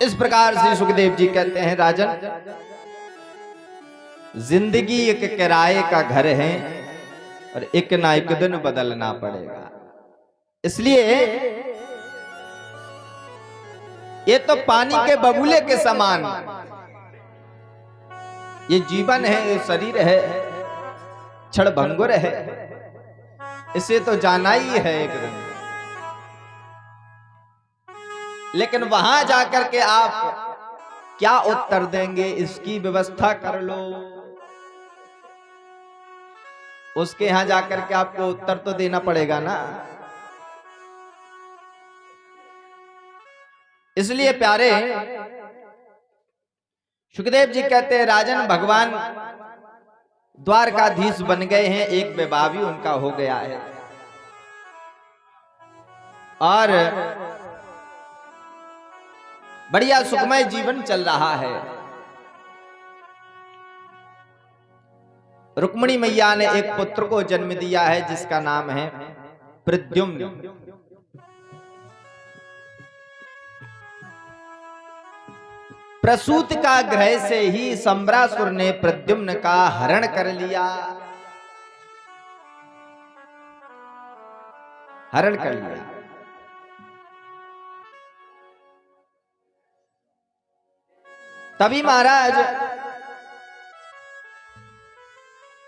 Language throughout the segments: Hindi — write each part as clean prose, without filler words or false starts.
इस प्रकार से सुखदेव जी कहते हैं, राजन जिंदगी एक किराए का घर है और एक ना एक दिन बदलना पड़ेगा। इसलिए ये तो पानी के बबूले के समान ये जीवन है, ये शरीर है, क्षण भंगुर है, इसे तो जाना ही है एक दिन। लेकिन वहां जाकर के आप क्या उत्तर देंगे, इसकी व्यवस्था कर लो। उसके यहां जाकर के आपको उत्तर तो देना पड़ेगा ना। इसलिए प्यारे सुखदेव जी कहते हैं, राजन भगवान द्वारकाधीश बन गए हैं, एक विवाह भी उनका हो गया है और बढ़िया सुखमय जीवन चल रहा है। रुक्मिणी मैया ने एक पुत्र को जन्म दिया है जिसका नाम है प्रद्युम्न। प्रसूत का ग्रह से ही संबरासुर ने प्रद्युम्न का हरण कर लिया, हरण कर लिया। तभी महाराज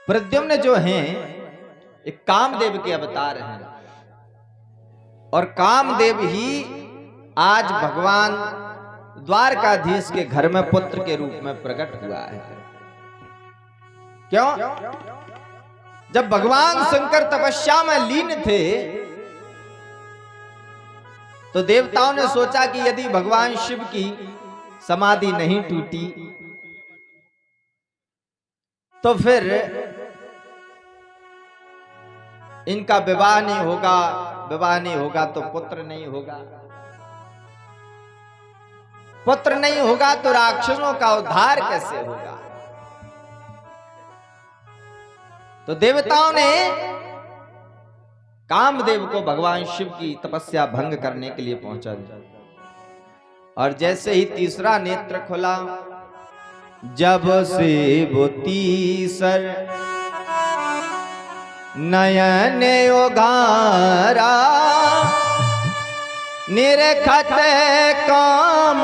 प्रद्युम्न जो हैं एक कामदेव के अवतार हैं और कामदेव ही आज भगवान द्वारकाधीश के घर में पुत्र के रूप में प्रकट हुआ है। क्यों? जब भगवान शंकर तपस्या में लीन थे तो देवताओं ने सोचा कि यदि भगवान शिव की समाधि नहीं टूटी तो फिर इनका विवाह नहीं होगा, विवाह नहीं होगा तो पुत्र नहीं होगा, पुत्र नहीं होगा तो राक्षसों का उद्धार कैसे होगा। तो देवताओं ने कामदेव को भगवान शिव की तपस्या भंग करने के लिए पहुंचा दिया और जैसे ही तीसरा नेत्र खुला, जब से वो तीसर नयन उघारा, निरखत काम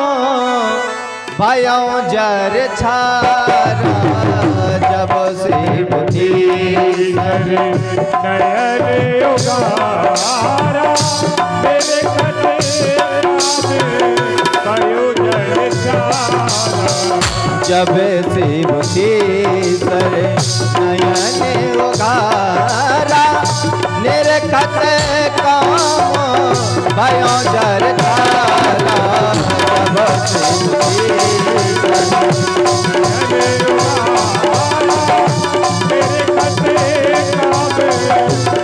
भयो जर छारा। जब से वो तीसर नयन उघारा, निरखत भयो जर छारा। जब से वो तीसर नयन उघारा, निरखत काम भयो जर छारा। जब से वो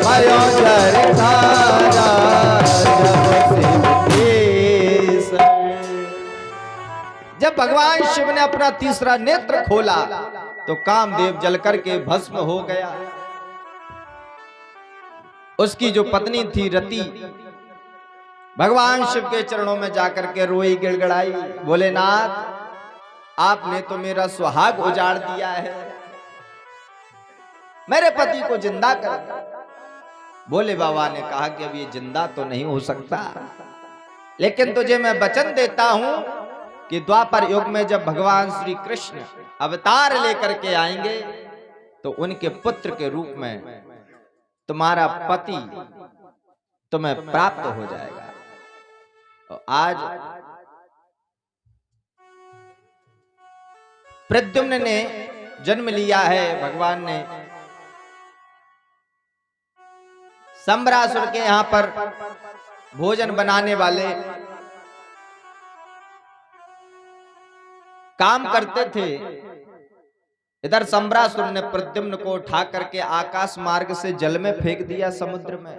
भयो जर छारा। जब भगवान शिव ने अपना तीसरा नेत्र खोला तो कामदेव जलकर के भस्म हो गया। उसकी जो पत्नी थी रति, भगवान शिव के चरणों में जाकर के रोई, गिड़गिड़ाई, बोले नाथ आपने तो मेरा सुहाग उजाड़ दिया है, मेरे पति को जिंदा कर दो। बोले बाबा ने कहा कि अब ये जिंदा तो नहीं हो सकता, लेकिन तुझे मैं वचन देता हूं कि द्वापर युग में जब भगवान श्री कृष्ण अवतार लेकर के आएंगे तो उनके पुत्र के रूप में तुम्हारा पति तुम्हें प्राप्त हो जाएगा। और आज प्रद्युम्न ने जन्म लिया है। भगवान ने संबरासुर के यहां पर भोजन बनाने वाले काम करते थे। इधर संबरासुर ने प्रद्युम्न को उठा करके आकाश मार्ग से जल में फेंक दिया समुद्र में।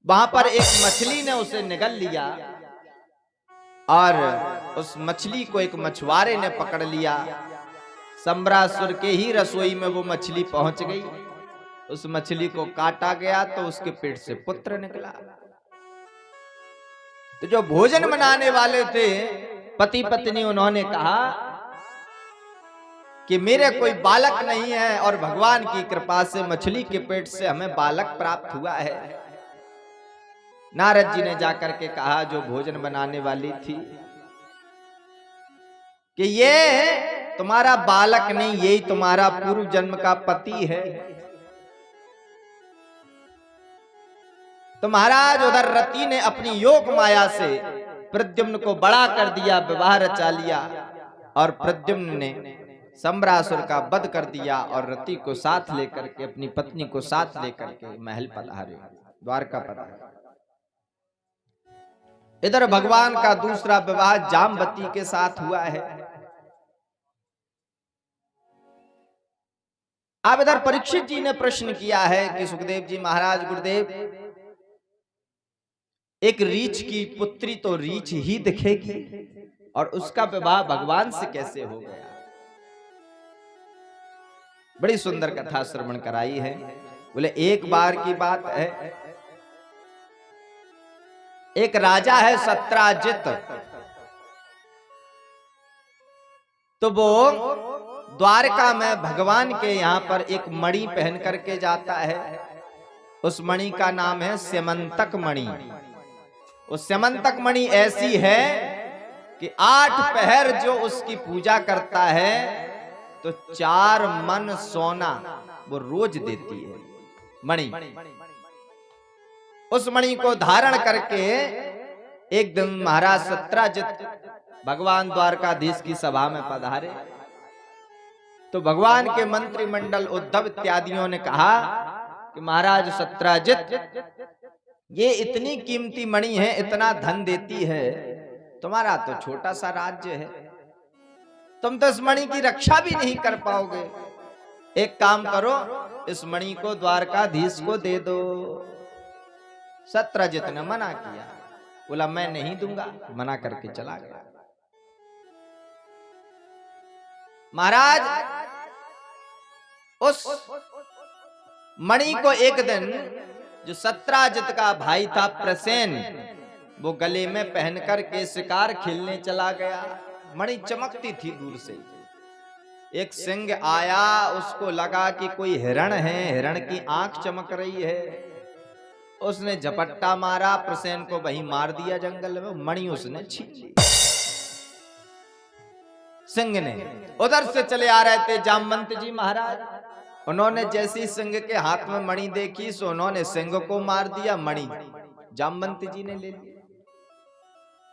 वहां पर एक मछली ने उसे निगल लिया और उस मछली को एक मछुआरे ने पकड़ लिया। संबरासुर के ही रसोई में वो मछली पहुंच गई। उस मछली को काटा गया तो उसके पेट से पुत्र निकला। तो जो भोजन बनाने वाले थे पति पत्नी उन्होंने कहा कि मेरे कोई बालक नहीं है और भगवान की कृपा से मछली के पेट से हमें बालक प्राप्त हुआ है। नारद जी ने जाकर के कहा जो भोजन बनाने वाली थी कि ये तुम्हारा बालक नहीं, यही तुम्हारा पूर्व जन्म का पति है। तो महाराज उधर रति ने अपनी योग माया से प्रद्युम्न को बड़ा कर दिया, विवाह रचा लिया और प्रद्युम्न ने सम्रासुर का वध कर दिया और रति को साथ लेकर के, अपनी पत्नी को साथ लेकर के महल पधारे, द्वारका पधारे। इधर भगवान का दूसरा विवाह जामवती के साथ हुआ है। अब इधर परीक्षित जी ने प्रश्न किया है कि सुखदेव जी महाराज, गुरुदेव, एक रीछ की पुत्री तो रीछ ही दिखेगी और उसका विवाह भगवान से कैसे हो गया? बड़ी सुंदर कथा श्रवण कराई है। बोले एक बार की बात है, एक राजा है सत्राजित, तो वो द्वारका में भगवान के यहां पर एक मणि पहन करके जाता है। उस मणि का नाम है स्यमंतक मणि। उस स्यमंतक मणि ऐसी है कि 8 पहर जो उसकी पूजा करता है तो 4 मन सोना वो रोज देती है मणि। उस मणि को धारण करके एक दिन महाराज सत्राजित भगवान द्वारकाधीश की सभा में पधारे। तो भगवान के मंत्रिमंडल उद्धव इत्यादियों ने कहा कि महाराज सत्राजित, ये इतनी कीमती मणि है, इतना धन देती है, तुम्हारा तो छोटा सा राज्य है, तुम तो इस मणि की रक्षा भी नहीं कर पाओगे। एक काम करो, इस मणि को द्वारकाधीश को दे दो। सत्राजित ने मना किया, बोला मैं नहीं दूंगा, मना करके चला गया। महाराज उस मणि को एक दिन जो सत्राजित का भाई था प्रसेन, वो गले में पहन करके शिकार खेलने चला गया। मणि चमकती थी दूर से, एक सिंह आया, उसको लगा कि कोई हिरण है, हिरण की आंख चमक रही है, उसने झपट्टा मारा, प्रसेन को वहीं मार दिया जंगल में, मणि उसने छीन ली। सिंह ने उधर से चले आ रहे थे जामवंत जी महाराज, उन्होंने जैसी सिंह के हाथ में मणि देखी सो उन्होंने सिंह को मार दिया, मणि जामवंत जी ने ले ली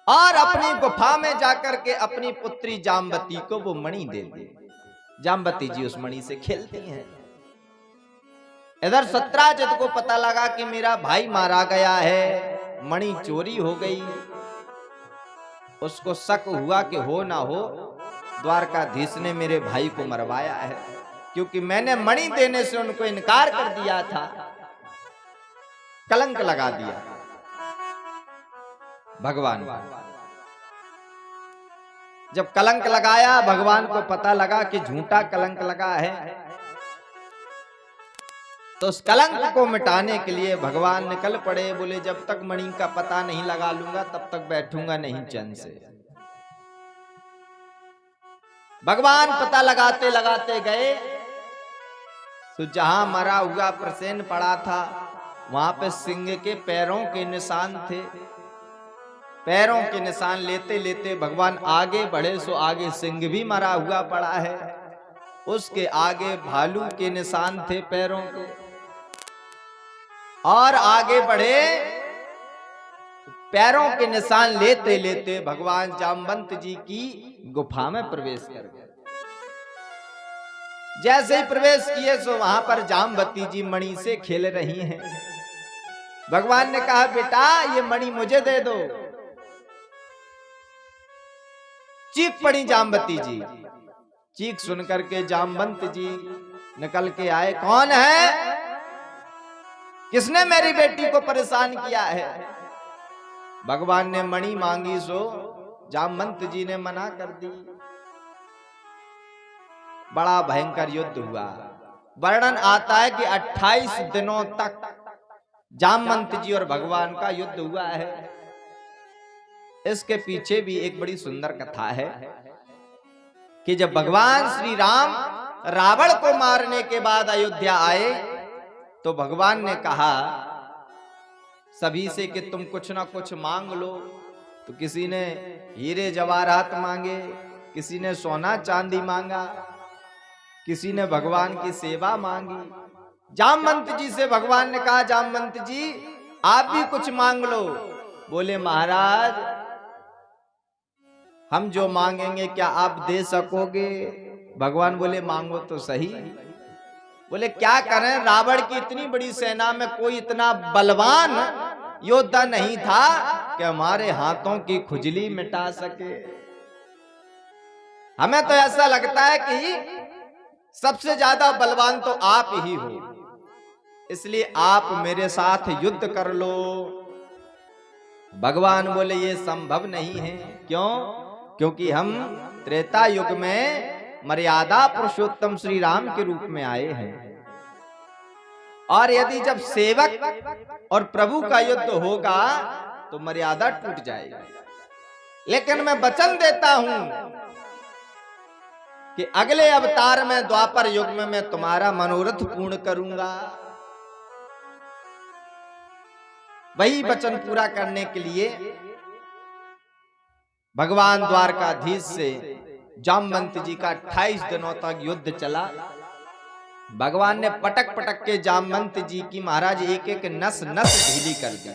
और अपनी गुफा में जाकर के अपनी पुत्री जामवती को वो मणि दे दी। जामवती जी उस मणि से खेलती हैं। इधर सत्राजित को पता लगा कि मेरा भाई मारा गया है, मणि चोरी हो गई। उसको शक हुआ कि हो ना हो द्वारकाधीश ने मेरे भाई को मरवाया है, क्योंकि मैंने मणि देने से उनको इनकार कर दिया था, कलंक लगा दिया भगवान। जब कलंक लगाया, भगवान को पता लगा कि झूठा कलंक लगा है, तो उस कलंक को मिटाने के लिए भगवान निकल पड़े। बोले जब तक मणि का पता नहीं लगा लूंगा तब तक बैठूंगा नहीं चैन से। भगवान पता लगाते लगाते गए तो जहां मरा हुआ प्रसेन पड़ा था वहां पे सिंह के पैरों के निशान थे। पैरों के निशान लेते लेते भगवान आगे बढ़े सो आगे सिंह भी मरा हुआ पड़ा है, उसके आगे भालू के निशान थे पैरों के, और आगे बढ़े, पैरों के निशान लेते लेते भगवान जामवंत जी की गुफा में प्रवेश कर गए। जैसे ही प्रवेश किए सो वहां पर जामवती जी मणि से खेल रही हैं। भगवान ने कहा बेटा ये मणि मुझे दे दो। चीख पड़ी जामवती जी। चीख सुनकर के जामवंत जी निकल के आए, कौन है, किसने मेरी बेटी को परेशान किया है? भगवान ने मणि मांगी सो जामवंत जी ने मना कर दी। बड़ा भयंकर युद्ध हुआ। वर्णन आता है कि 28 दिनों तक जामवंत जी और भगवान का युद्ध हुआ है। इसके पीछे भी एक बड़ी सुंदर कथा है कि जब भगवान श्री राम रावण को मारने के बाद अयोध्या आए तो भगवान ने कहा सभी से कि तुम कुछ ना कुछ मांग लो। तो किसी ने हीरे जवाहरात मांगे, किसी ने सोना चांदी मांगा, किसी ने भगवान की सेवा मांगी। जामवंत जी से भगवान ने कहा जामवंत जी आप भी कुछ मांग लो। बोले महाराज हम जो मांगेंगे क्या आप दे सकोगे? भगवान बोले मांगो तो सही। बोले क्या करें, रावण की इतनी बड़ी सेना में कोई इतना बलवान योद्धा नहीं था कि हमारे हाथों की खुजली मिटा सके। हमें तो ऐसा लगता है कि सबसे ज्यादा बलवान तो आप ही हो, इसलिए आप मेरे साथ युद्ध कर लो। भगवान बोले ये संभव नहीं है। क्यों? क्योंकि हम त्रेता युग में मर्यादा पुरुषोत्तम श्री राम के रूप में आए हैं, और यदि जब सेवक और प्रभु का युद्ध होगा तो मर्यादा टूट जाएगी। लेकिन मैं वचन देता हूं कि अगले अवतार में द्वापर युग में मैं तुम्हारा मनोरथ पूर्ण करूंगा। वही वचन पूरा करने के लिए भगवान द्वारकाधीश से जामवंत जी का 28 दिनों तक युद्ध चला। भगवान ने पटक पटक के जामवंत जी की महाराज एक एक नस नस ढीली कर दी।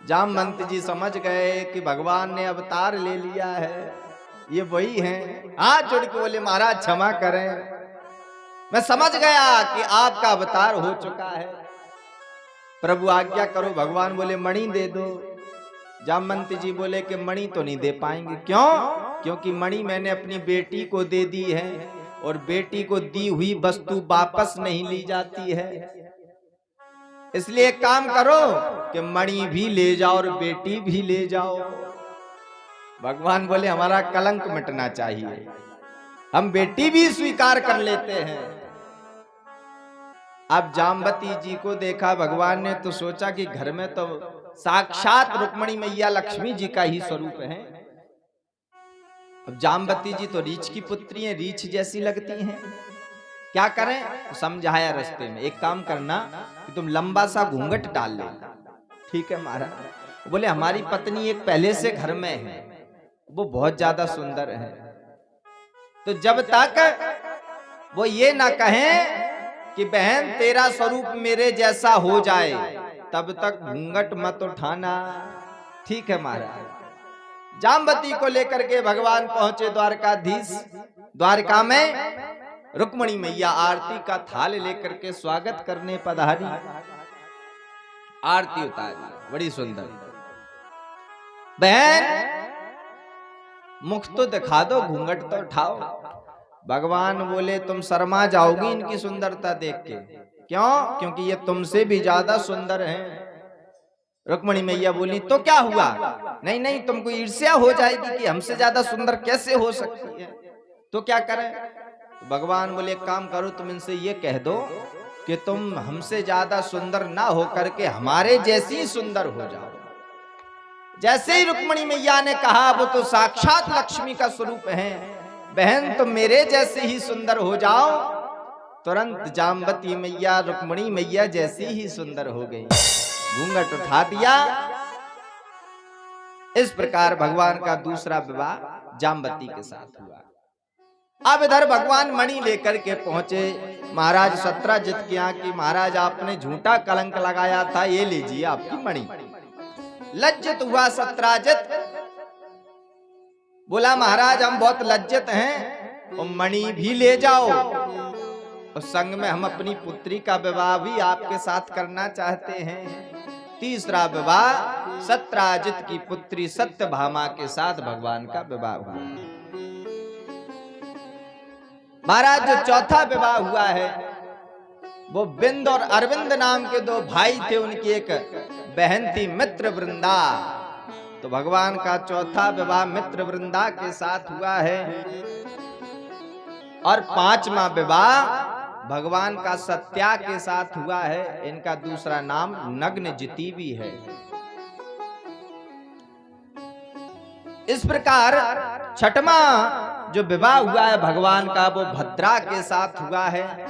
जामवंत जी समझ गए कि भगवान ने अवतार ले लिया है, ये वही हैं। हाथ जोड़ के बोले महाराज क्षमा करें, मैं समझ गया कि आपका अवतार हो चुका है, प्रभु आज्ञा करो। भगवान बोले मणि दे दो। जामवंत जी बोले कि मणि तो नहीं दे पाएंगे। क्यों? क्योंकि मणि मैंने अपनी बेटी को दे दी है और बेटी को दी हुई वस्तु वापस नहीं ली जाती है, इसलिए एक काम करो कि मणि भी ले जाओ और बेटी भी ले जाओ। भगवान बोले हमारा कलंक मिटना चाहिए, हम बेटी भी स्वीकार कर लेते हैं। अब जामवती जी को देखा भगवान ने तो सोचा कि घर में तो साक्षात रुक्मिणी मैया लक्ष्मी जी का ही स्वरूप है। अब जामवती जी तो रीछ की पुत्री हैं, रीछ जैसी लगती हैं, क्या करें? तो समझाया रास्ते में, एक काम करना कि तुम लंबा सा घूंघट डाल लेना। ठीक है महाराज। बोले हमारी पत्नी एक पहले से घर में है, वो बहुत ज्यादा सुंदर है, तो जब तक वो ये ना कहें कि बहन तेरा स्वरूप मेरे जैसा हो जाए तब तक घूंघट मत उठाना। ठीक है महाराज। जामवती को लेकर के भगवान पहुंचे द्वारकाधीश। द्वारका में रुक्मिणी मैया आरती का थाल लेकर के स्वागत करने पधारी, आरती उतारी, बड़ी सुंदर। बहन मुख तो दिखा दो, घूंघट तो उठाओ। भगवान बोले तुम शर्मा जाओगी इनकी सुंदरता देख के। क्यों? क्योंकि ये तुमसे भी ज्यादा सुंदर हैं। रुक्मिणी मैया बोली तो क्या हुआ? नहीं नहीं, तुमको ईर्ष्या हो जाएगी कि हमसे ज्यादा सुंदर कैसे हो सकती है, तो क्या करें? भगवान बोले एक काम करो, तुम इनसे ये कह दो कि तुम हमसे ज्यादा सुंदर ना हो करके हमारे जैसी सुंदर हो जाओ। जैसे ही रुक्मिणी मैया ने कहा वो तो साक्षात लक्ष्मी का स्वरूप है, बहन तुम मेरे जैसे ही सुंदर हो जाओ। तुरंत जामवती मैया रुक्मिणी मैया जैसी ही सुंदर हो गई, घूंघट उठा दिया। इस प्रकार भगवान का दूसरा विवाह जामवती के साथ हुआ। अब इधर भगवान मणि लेकर के पहुंचे महाराज सत्राजित के यहाँ की, महाराज आपने झूठा कलंक लगाया था, ये लीजिए आपकी मणि। लज्जित हुआ सत्राजित, बोला महाराज हम बहुत लज्जित हैं, और मणि भी ले जाओ, और संग में हम अपनी पुत्री का विवाह भी आपके साथ करना चाहते हैं। तीसरा विवाह सत्राजित की पुत्री सत्यभामा के साथ भगवान का विवाह हुआ। महाराज जो चौथा विवाह हुआ है वो बिंद और अरविंद नाम के दो भाई थे, उनकी एक बहन थी मित्र वृंदा। तो भगवान का चौथा विवाह मित्र वृंदा के साथ हुआ है। और पांचवा विवाह भगवान का सत्या के साथ हुआ है। इनका दूसरा नाम नग्न जिती भी है। इस प्रकार छठवां जो विवाह हुआ है भगवान का वो भद्रा के साथ हुआ है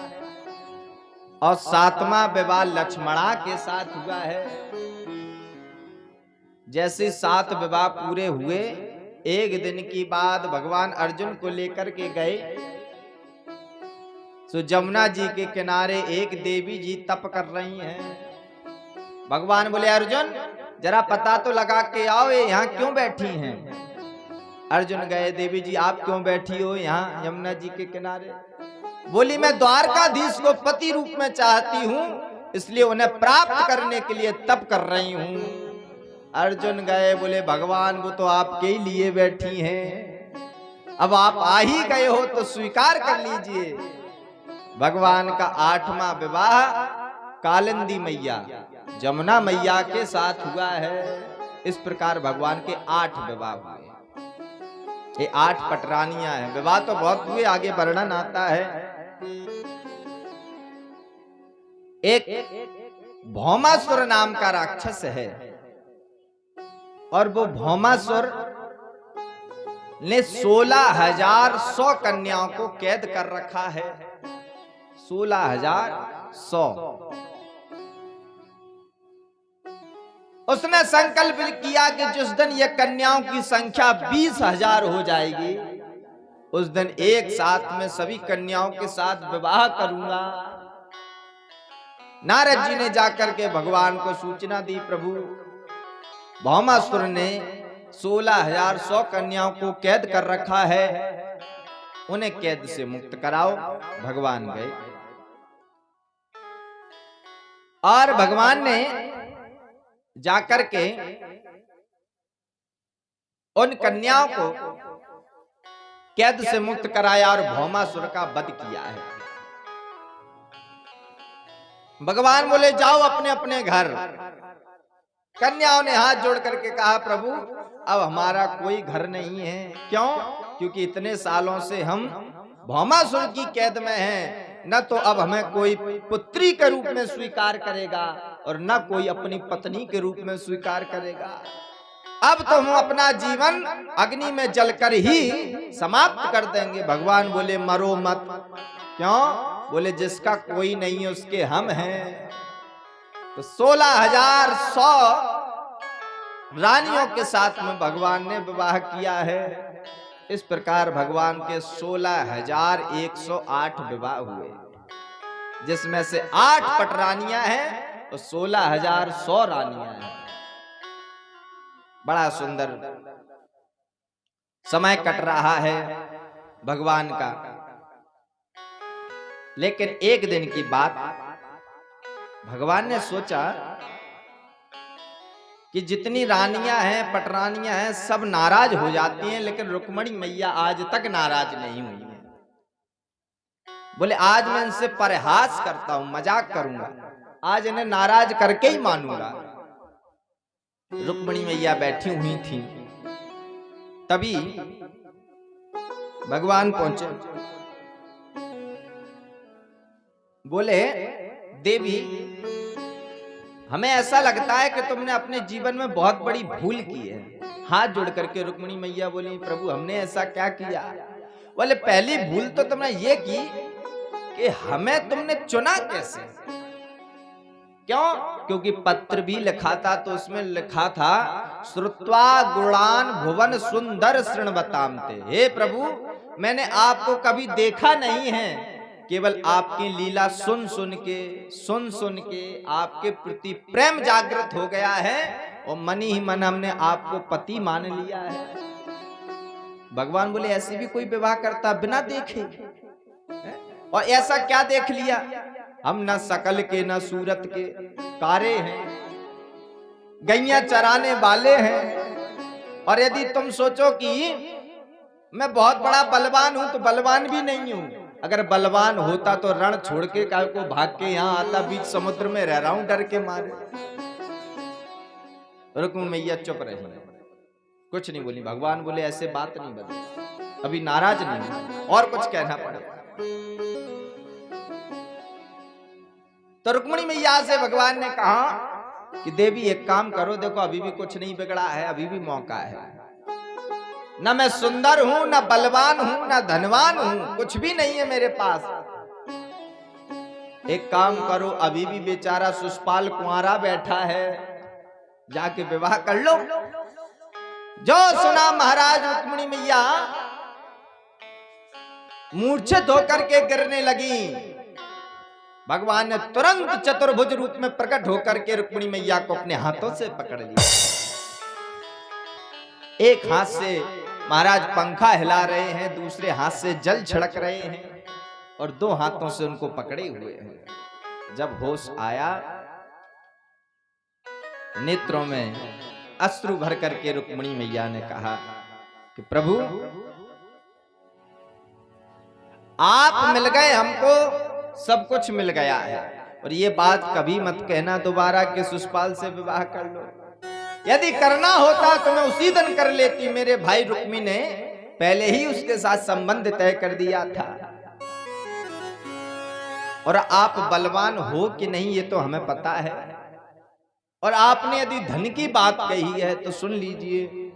और सातवां विवाह लक्ष्मणा के साथ हुआ है। जैसे 7 विवाह पूरे हुए, एक दिन की बाद भगवान अर्जुन को लेकर के गए। तो जमुना जी के किनारे एक देवी जी तप कर रही हैं। भगवान बोले अर्जुन जरा पता तो लगा के आओ ये यहाँ क्यों बैठी हैं। अर्जुन गए, देवी जी आप क्यों बैठी हो यहाँ यमुना जी के किनारे। बोली मैं द्वारकाधीश को पति रूप में चाहती हूँ, इसलिए उन्हें प्राप्त करने के लिए तप कर रही हूँ। अर्जुन गए, बोले भगवान वो तो आपके ही लिए बैठी हैं, अब आप आ ही गए हो तो स्वीकार कर लीजिए। भगवान का 8वां विवाह कालिंदी मैया जमुना मैया के साथ हुआ है। इस प्रकार भगवान के 8 विवाह हुए। ये 8 पटरानियां हैं। विवाह तो बहुत हुए, आगे वर्णन आता है। एक भौमासुर नाम का राक्षस है और वो भौमासुर ने 16,100 कन्याओं को कैद कर रखा है। 16,100। उसने संकल्प किया कि जिस दिन ये कन्याओं की संख्या 20,000 हो जाएगी, उस दिन एक साथ में सभी कन्याओं के साथ विवाह करूंगा। नारद जी ने जाकर के भगवान को सूचना दी, प्रभु भौमासुर ने 16,100 कन्याओं को कैद कर रखा है, उन्हें कैद से मुक्त कराओ। भगवान गए और भगवान ने जाकर के उन कन्याओं को कैद से मुक्त कराया और भौमासुर का वध किया है। भगवान बोले जाओ अपने अपने घर। कन्याओं ने हाथ जोड़ करके कहा प्रभु अब हमारा कोई घर नहीं है। क्यों? क्योंकि इतने सालों से हम भौमासुर की कैद में हैं, न तो अब हमें कोई पुत्री के रूप में स्वीकार करेगा और न कोई अपनी पत्नी के रूप में स्वीकार करेगा। अब तो हम अपना जीवन अग्नि में जलकर ही समाप्त कर देंगे। भगवान बोले मरो मत। क्यों? बोले जिसका कोई नहीं है उसके हम हैं। तो 16,100 रानियों के साथ में भगवान ने विवाह किया है। इस प्रकार भगवान के 16,108 विवाह हुए, जिसमें से 8 पटरानियां हैं और 16,100 रानियां हैं। बड़ा सुंदर समय कट रहा है भगवान का। लेकिन एक दिन की बात, भगवान ने सोचा कि जितनी रानियां हैं पटरानियां हैं सब नाराज हो जाती हैं, लेकिन रुक्मिणी मैया आज तक नाराज नहीं हुई है। बोले आज मैं इनसे परिहास करता हूं, मजाक करूंगा, आज इन्हें नाराज करके ही मानूंगा। रुक्मिणी मैया बैठी हुई थी, तभी भगवान पहुंचे। बोले देवी हमें ऐसा लगता है कि तुमने अपने जीवन में बहुत बड़ी भूल की है। हाथ जोड़ करके रुक्मिणी मैया बोली प्रभु हमने ऐसा क्या किया। बोले पहली भूल तो तुमने ये की कि हमें तुमने चुना कैसे। क्यों? क्योंकि पत्र भी लिखा था तो उसमें लिखा था श्रुत्वा गुणान भुवन सुंदर शृण्वताम ते। हे प्रभु मैंने आपको कभी देखा नहीं है, केवल आपकी लीला सुन सुन के आपके प्रति प्रेम जागृत हो गया है और मन ही मन हमने आपको पति मान लिया है। भगवान बोले ऐसे भी कोई विवाह करता बिना देखे? और ऐसा क्या देख लिया? हम न शकल के न सूरत के, कारे हैं, गैया चराने वाले हैं। और यदि तुम सोचो कि मैं बहुत बड़ा बलवान हूं तो बलवान भी नहीं हूं। अगर बलवान होता तो रण छोड़ के काय को भाग के यहां आता, बीच समुद्र में रह रहा हूं डर के मारे। रुक्मिणी मैया चुप रही, कुछ नहीं बोली। भगवान बोले ऐसे बात नहीं बदली, अभी नाराज नहीं और कुछ कहना पड़ेगा। तो रुक्मिणी मैया से भगवान ने कहा कि देवी एक काम करो, देखो अभी भी कुछ नहीं बिगड़ा है, अभी भी मौका है। न मैं सुंदर हूं, न बलवान हूं, न धनवान हूं, कुछ भी नहीं है मेरे पास। एक काम करो, अभी भी बेचारा सुषपाल कुंवारा बैठा है, जाके विवाह कर लो। जो सुना महाराज रुक्मिणी मैया मूर्छित होकर के गिरने लगी। भगवान ने तुरंत चतुर्भुज रूप में प्रकट होकर के रुक्मिणी मैया को अपने हाथों से पकड़ लिया। एक हाथ से महाराज पंखा हिला रहे हैं, दूसरे हाथ से जल छिड़क रहे हैं और दो हाथों से उनको पकड़े हुए हैं। जब होश आया, नेत्रों में अश्रु भर करके रुक्मिणी मैया ने कहा कि प्रभु आप मिल गए, हमको सब कुछ मिल गया है, और ये बात कभी मत कहना दोबारा कि सुषपाल से विवाह कर लो। यदि करना होता तो मैं उसी दिन कर लेती, मेरे भाई रुक्मी ने पहले ही उसके साथ संबंध तय कर दिया था। और आप बलवान हो कि नहीं ये तो हमें पता है, और आपने यदि धन की बात कही है तो सुन लीजिए,